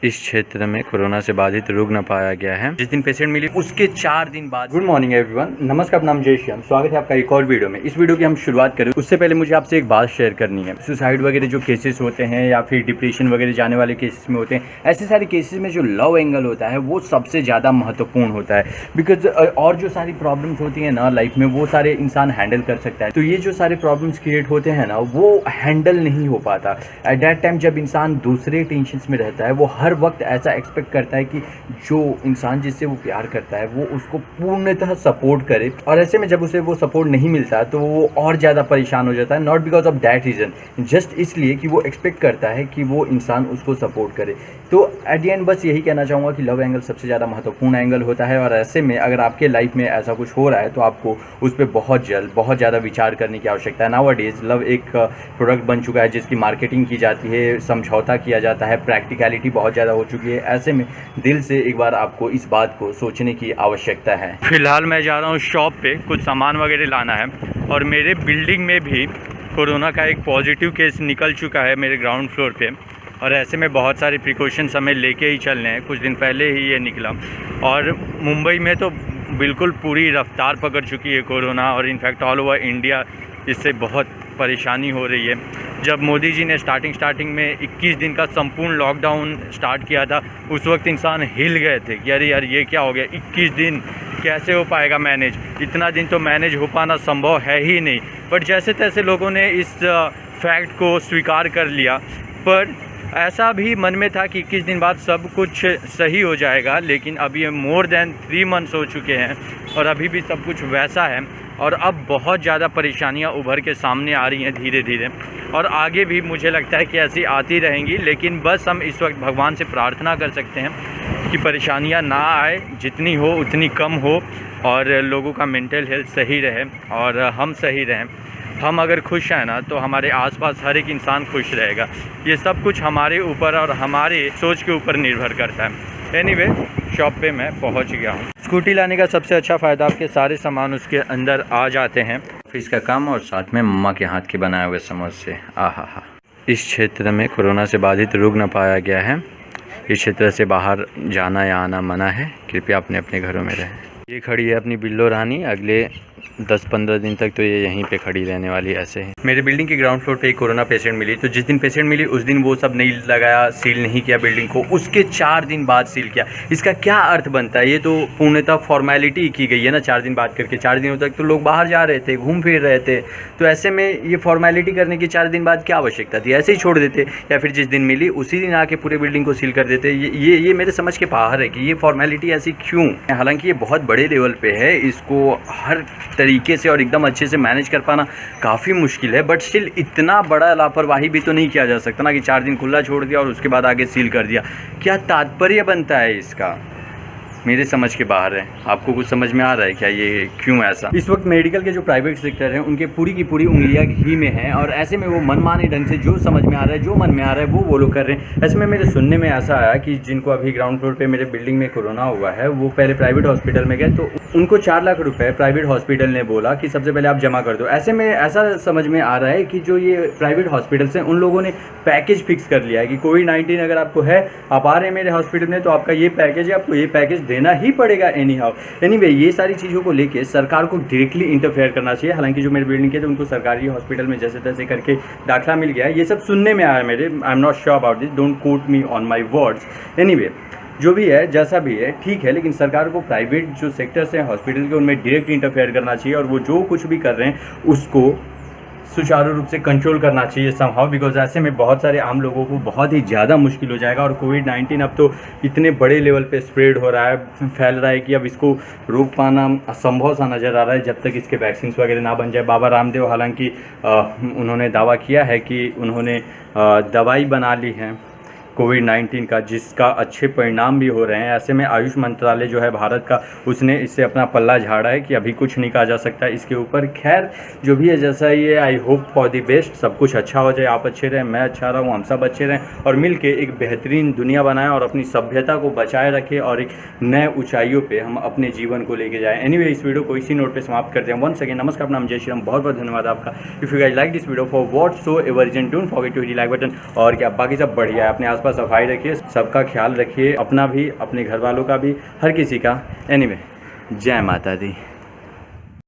इस क्षेत्र में कोरोना से बाधित रुक न पाया गया है। जिस दिन पेशेंट मिली उसके 4 दिन बाद। गुड मॉर्निंग एवरीवन, नमस्कार, नाम जय श्याम। स्वागत है आपका एक और वीडियो में। इस वीडियो की हम शुरुआत करें उससे पहले मुझे आपसे एक बात शेयर करनी है। सुसाइड वगैरह जो केसेस होते हैं या फिर डिप्रेशन वगैरह जाने वाले केसेस में होते हैं, ऐसे सारे केसेस में जो लव एंगल होता है वो सबसे ज़्यादा महत्वपूर्ण होता है। बिकॉज और जो सारी प्रॉब्लम्स होती हैं ना लाइफ में, वो सारे इंसान हैंडल कर सकता है। तो ये जो सारे प्रॉब्लम्स क्रिएट होते हैं ना, वो हैंडल नहीं हो पाता एट दैट टाइम। जब इंसान दूसरे टेंशन में रहता है, वो हर वक्त ऐसा एक्सपेक्ट करता है कि जो इंसान जिससे वो प्यार करता है वो उसको पूर्णतः सपोर्ट करे, और ऐसे में जब उसे वो सपोर्ट नहीं मिलता तो वो और ज़्यादा परेशान हो जाता है। Not because of that reason, just इसलिए कि वो एक्सपेक्ट करता है कि वो इंसान उसको सपोर्ट करे। तो एट द एंड बस यही कहना चाहूँगा कि लव एंगल सबसे ज़्यादा महत्वपूर्ण एंगल होता है, और ऐसे में अगर आपके लाइफ में ऐसा कुछ हो रहा है तो आपको उस पर बहुत जल्द बहुत ज़्यादा विचार करने की आवश्यकता है। नाउअडेज लव एक प्रोडक्ट बन चुका है जिसकी मार्केटिंग की जाती है, समझौता किया जाता है, प्रैक्टिकलिटी बहुत ज़्यादा हो चुकी है। ऐसे में दिल से एक बार आपको इस बात को सोचने की आवश्यकता है। फिलहाल मैं जा रहा हूँ शॉप पे, कुछ सामान वगैरह लाना है, और मेरे बिल्डिंग में भी कोरोना का एक पॉजिटिव केस निकल चुका है मेरे ग्राउंड फ्लोर पे, और ऐसे में बहुत सारे प्रिकॉशंस हमें लेके ही चलने हैं। कुछ दिन पहले ही ये निकला, और मुंबई में तो बिल्कुल पूरी रफ्तार पकड़ चुकी है कोरोना, और इनफैक्ट ऑल ओवर इंडिया इससे बहुत परेशानी हो रही है। जब मोदी जी ने स्टार्टिंग में 21 दिन का संपूर्ण लॉकडाउन स्टार्ट किया था, उस वक्त इंसान हिल गए थे कि अरे यार ये क्या हो गया, 21 दिन कैसे हो पाएगा मैनेज, इतना दिन तो मैनेज हो पाना संभव है ही नहीं। बट जैसे तैसे लोगों ने इस फैक्ट को स्वीकार कर लिया, पर ऐसा भी मन में था कि 21 दिन बाद सब कुछ सही हो जाएगा, लेकिन अब ये मोर देन 3 मंथ्स हो चुके हैं और अभी भी सब कुछ वैसा है। और अब बहुत ज़्यादा परेशानियां उभर के सामने आ रही हैं धीरे धीरे, और आगे भी मुझे लगता है कि ऐसी आती रहेंगी। लेकिन बस हम इस वक्त भगवान से प्रार्थना कर सकते हैं कि परेशानियां ना आए, जितनी हो उतनी कम हो, और लोगों का मेंटल हेल्थ सही रहे और हम सही रहें। हम अगर खुश हैं ना तो हमारे आसपास हर एक इंसान खुश रहेगा। ये सब कुछ हमारे ऊपर और हमारे सोच के ऊपर निर्भर करता है। एनीवे, शॉप पे मैं पहुंच गया हूँ। स्कूटी लाने का सबसे अच्छा फ़ायदा, आपके सारे सामान उसके अंदर आ जाते हैं। ऑफिस का काम और साथ में मम्मा के हाथ के बनाए हुए समोसे। आहा। इस क्षेत्र में कोरोना से बाधित रुक न पाया गया है। इस क्षेत्र से बाहर जाना या आना मना है। कृपया अपने अपने घरों में रहें। ये खड़ी है अपनी बिल्लो रानी, अगले 10-15 दिन तक तो ये यहीं पे खड़ी रहने वाली है। ऐसे ही मेरे बिल्डिंग के ग्राउंड फ्लोर पे एक कोरोना पेशेंट मिली, तो जिस दिन पेशेंट मिली उस दिन वो सब नहीं लगाया, सील नहीं किया बिल्डिंग को, उसके 4 दिन बाद सील किया। इसका क्या अर्थ बनता है? ये तो पूर्णतः फॉर्मेलिटी की गई है ना 4 दिन बाद करके। 4 दिनों तक तो लोग बाहर जा रहे थे, घूम फिर रहे थे, तो ऐसे में ये फॉर्मेलिटी करने की 4 दिन बाद क्या आवश्यकता थी? ऐसे ही छोड़ देते, या फिर जिस दिन मिली उसी दिन आके पूरे बिल्डिंग को सील कर देते। ये मेरे समझ के बाहर है कि ये फॉर्मेलिटी ऐसी क्यों। हालांकि ये बहुत बड़े लेवल पे है, इसको हर तरीके से और एकदम अच्छे से मैनेज कर पाना काफ़ी मुश्किल है, बट स्टिल इतना बड़ा लापरवाही भी तो नहीं किया जा सकता ना कि 4 दिन खुला छोड़ दिया और उसके बाद आगे सील कर दिया। क्या तात्पर्य बनता है इसका? मेरे समझ के बाहर है। आपको कुछ समझ में आ रहा है क्या ये क्यों ऐसा? इस वक्त मेडिकल के जो प्राइवेट सेक्टर हैं उनके पूरी की पूरी उंगलियां घी में हैं, और ऐसे में वो मनमाने ढंग से जो समझ में आ रहा है, जो मन में आ रहा है वो लोग कर रहे हैं। ऐसे में मेरे सुनने में ऐसा आया कि जिनको अभी ग्राउंड फ्लोर पे मेरे बिल्डिंग में कोरोना हुआ है, वो पहले प्राइवेट हॉस्पिटल में गए, तो उनको 4 लाख रुपये प्राइवेट हॉस्पिटल ने बोला कि सबसे पहले आप जमा कर दो। ऐसे में ऐसा समझ में आ रहा है कि जो ये प्राइवेट हॉस्पिटल्स हैं उन लोगों ने पैकेज फिक्स कर लिया है कि कोविड-19 अगर आपको है, आप आ रहे हैं मेरे हॉस्पिटल में, तो आपका ये पैकेज है, आपको ये पैकेज देना ही पड़ेगा एनीवे ये सारी चीज़ों को लेके सरकार को डायरेक्टली इंटरफेयर करना चाहिए। हालांकि जो मेरे बिल्डिंग के थे उनको सरकारी हॉस्पिटल में जैसे तैसे करके दाखिला मिल गया है। ये सब सुनने में आया मेरे, I am not sure about this, don't quote me on my words. Anyway, जो भी है जैसा भी है ठीक है, लेकिन सरकार को प्राइवेट जो सेक्टर्स हैं हॉस्पिटल के उनमें डायरेक्ट इंटरफेयर करना चाहिए, और वो जो कुछ भी कर रहे हैं उसको सुचारू रूप से कंट्रोल करना चाहिए समहाउ, बिकॉज ऐसे में बहुत सारे आम लोगों को बहुत ही ज़्यादा मुश्किल हो जाएगा। और कोविड-19 अब तो इतने बड़े लेवल पे स्प्रेड हो रहा है, फैल रहा है कि अब इसको रोक पाना असंभव सा नज़र आ रहा है जब तक इसके वैक्सीन वगैरह ना बन जाए। बाबा रामदेव हालांकि उन्होंने दावा किया है कि उन्होंने दवाई बना ली है कोविड-19 का, जिसका अच्छे परिणाम भी हो रहे हैं। ऐसे में आयुष मंत्रालय जो है भारत का, उसने इससे अपना पल्ला झाड़ा है कि अभी कुछ नहीं कहा जा सकता इसके ऊपर। खैर जो भी है जैसा ये, I hope for the best, सब कुछ अच्छा हो जाए, आप अच्छे रहें, मैं अच्छा रहूँ, हम सब अच्छे रहें, और मिल के एक बेहतरीन दुनिया बनाएं और अपनी सभ्यता को बचाए रखें, और एक नए ऊंचाइयों पे हम अपने जीवन को लेके जाएं। एनीवे, इस वीडियो को इसी नोट पे समाप्त करते हैं। वंस अगेन नमस्कार, नाम जय श्री राम, बहुत बहुत धन्यवाद आपका। If you guys like this video for whatsoever reason, don't forget to hit the like button. और क्या बाकी सब बढ़िया है, अपने आसपास साफ़ सफाई रखिए, सबका ख्याल रखिए, अपना भी, अपने घर वालों का भी, हर किसी का। एनीवे, जय माता दी।